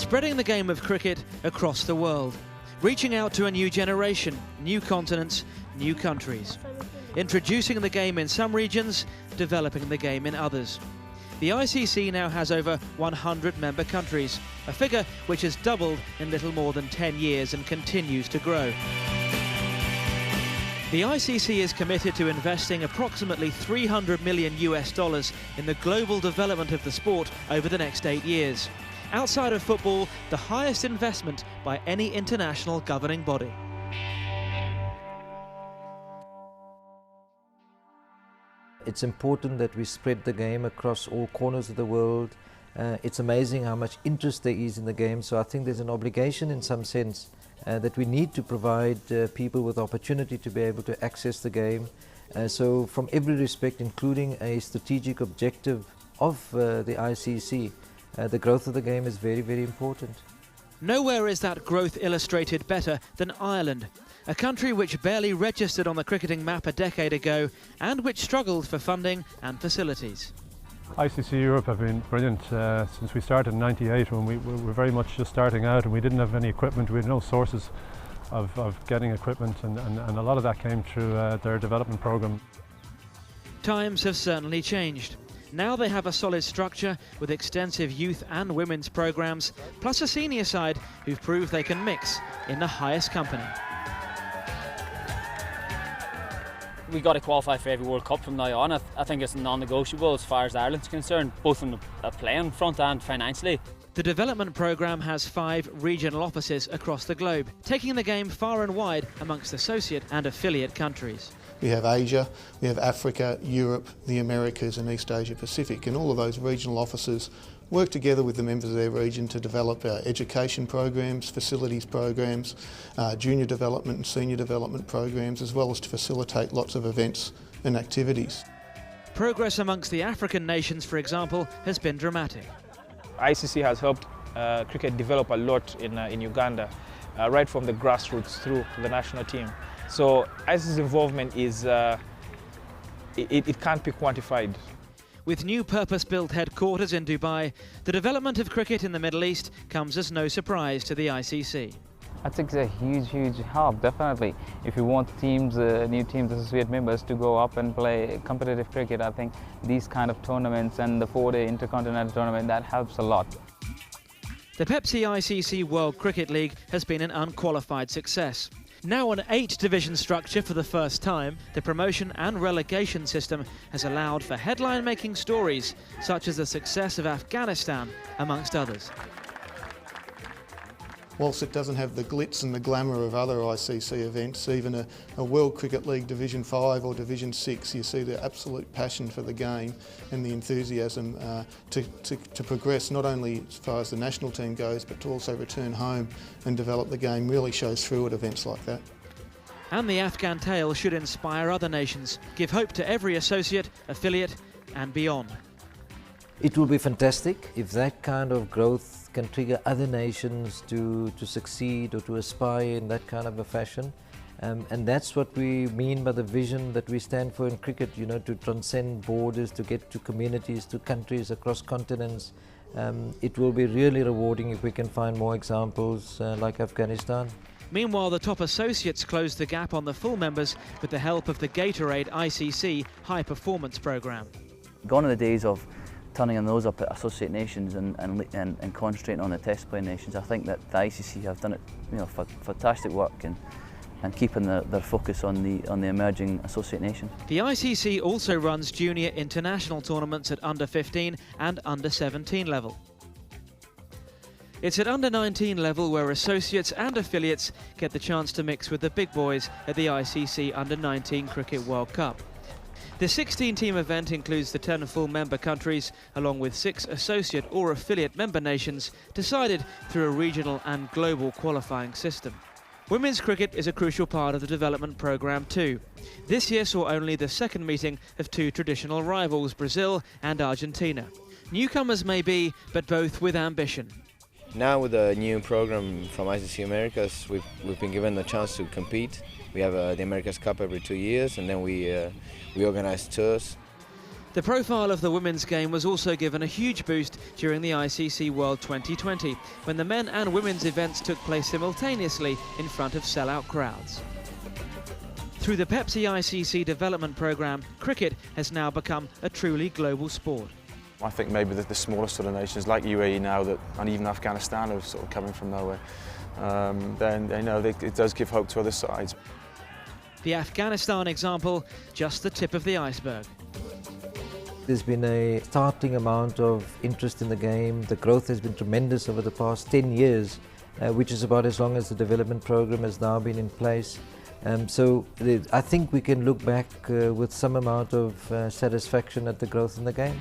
spreading the game of cricket across the world, reaching out to a new generation, new continents, new countries, introducing the game in some regions, developing the game in others. The ICC now has over 100 member countries, a figure which has doubled in little more than 10 years and continues to grow. The ICC is committed to investing approximately $300 million in the global development of the sport over the next 8 years. Outside of football, the highest investment by any international governing body. It's important that we spread the game across all corners of the world. It's amazing how much interest there is in the game, so I think there's an obligation in some sense that we need to provide people with opportunity to be able to access the game. So from every respect, including a strategic objective of the ICC, the growth of the game is very, very important. Nowhere is that growth illustrated better than Ireland, a country which barely registered on the cricketing map a decade ago and which struggled for funding and facilities. ICC Europe have been brilliant since we started in '98, when we were very much just starting out and we didn't have any equipment. We had no sources of getting equipment, and a lot of that came through their development program. Times have certainly changed. Now they have a solid structure with extensive youth and women's programs, plus a senior side who've proved they can mix in the highest company. We've got to qualify for every World Cup from now on. I think it's non-negotiable as far as Ireland's concerned, both on the playing front and financially. The development programme has 5 regional offices across the globe, taking the game far and wide amongst associate and affiliate countries. We have Asia, we have Africa, Europe, the Americas and East Asia Pacific, and all of those regional offices work together with the members of their region to develop education programs, facilities programs, junior development and senior development programs, as well as to facilitate lots of events and activities. Progress amongst the African nations, for example, has been dramatic. ICC has helped cricket develop a lot in Uganda, right from the grassroots through to the national team. So ICC's involvement is, it can't be quantified. With new purpose-built headquarters in Dubai, the development of cricket in the Middle East comes as no surprise to the ICC. I think it's a huge help, definitely. If you want teams, new teams, associate members to go up and play competitive cricket, I think these kind of tournaments and the 4-day intercontinental tournament, that helps a lot. The PEPSI ICC World Cricket League has been an unqualified success. Now an 8-division structure for the first time, the promotion and relegation system has allowed for headline-making stories, such as the success of Afghanistan, amongst others. Whilst it doesn't have the glitz and the glamour of other ICC events, even a World Cricket League Division 5 or Division 6, you see the absolute passion for the game and the enthusiasm to progress, not only as far as the national team goes, but to also return home and develop the game really shows through at events like that. And the Afghan tale should inspire other nations, give hope to every associate, affiliate and beyond. It will be fantastic if that kind of growth can trigger other nations to succeed or to aspire in that kind of a fashion. And that's what we mean by the vision that we stand for in cricket, you know, to transcend borders, to get to communities, to countries across continents. It will be really rewarding if we can find more examples like Afghanistan. Meanwhile, the top associates closed the gap on the full members with the help of the Gatorade ICC High Performance Programme. Gone are the days of turning on those up at associate nations and concentrating on the test playing nations. I think that the ICC have done it, you know, fantastic work and keeping their focus on the emerging associate nations. The ICC also runs junior international tournaments at under 15 and under 17 level. It's at under 19 level where associates and affiliates get the chance to mix with the big boys at the ICC Under 19 Cricket World Cup. The 16-team event includes the 10 full member countries, along with 6 associate or affiliate member nations, decided through a regional and global qualifying system. Women's cricket is a crucial part of the development programme too. This year saw only the second meeting of 2 traditional rivals, Brazil and Argentina. Newcomers may be, but both with ambition. Now with the new program from ICC Americas, we've been given the chance to compete. We have the America's Cup every 2 years, and then we organize tours. The profile of the women's game was also given a huge boost during the ICC World 2020, when the men and women's events took place simultaneously in front of sellout crowds. Through the PEPSI ICC development programme, cricket has now become a truly global sport. I think maybe the smaller sort of nations like UAE now, and even Afghanistan are sort of coming from nowhere, then they know it does give hope to other sides. The Afghanistan example, just the tip of the iceberg. There's been a startling amount of interest in the game. The growth has been tremendous over the past 10 years, which is about as long as the development program has now been in place. So I think we can look back with some amount of satisfaction at the growth in the game.